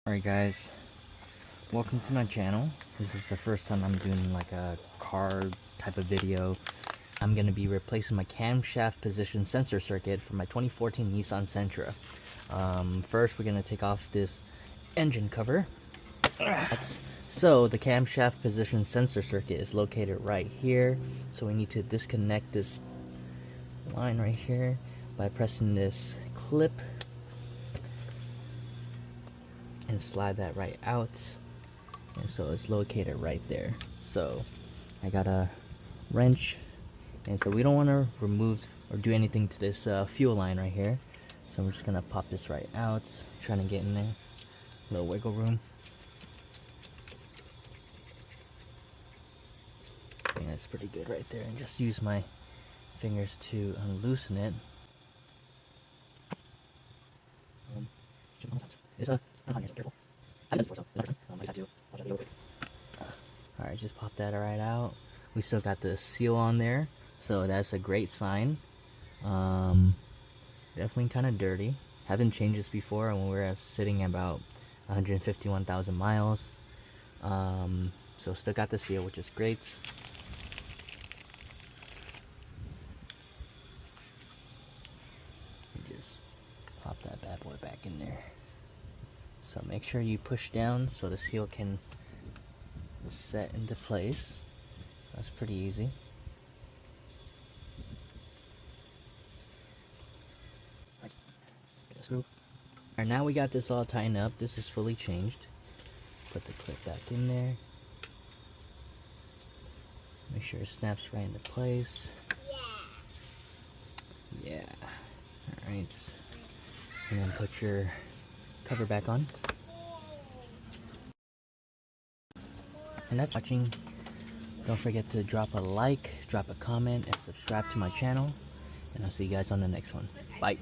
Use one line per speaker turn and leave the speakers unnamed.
Alright guys, welcome to my channel. This is the first time I'm doing like a car type of video. I'm going to be replacing my camshaft position sensor circuit for my 2014 Nissan Sentra. First we're going to take off this engine cover. So the camshaft position sensor circuit is located right here. So we need to disconnect this line right here by pressing this clip and slide that right out, and so it's located right there. So I got a wrench, and so we don't want to remove or do anything to this fuel line right here, so I'm just gonna pop this right out, trying to get in there, a little wiggle room. I think that's pretty good right there, and just use my fingers to unloosen it. Alright, just pop that right out. We still got the seal on there, so that's a great sign. Definitely kind of dirty. Haven't changed this before when we were sitting about 151,000 miles. So still got the seal, which is great. Just pop that bad boy back in there. So make sure you push down so the seal can set into place. That's pretty easy. Alright, now we got this all tightened up. This is fully changed. Put the clip back in there. Make sure it snaps right into place. Yeah. Alright. And then put your cover back on. And that's watching. Don't forget to drop a like, drop a comment, and subscribe to my channel. And I'll see you guys on the next one. Bye.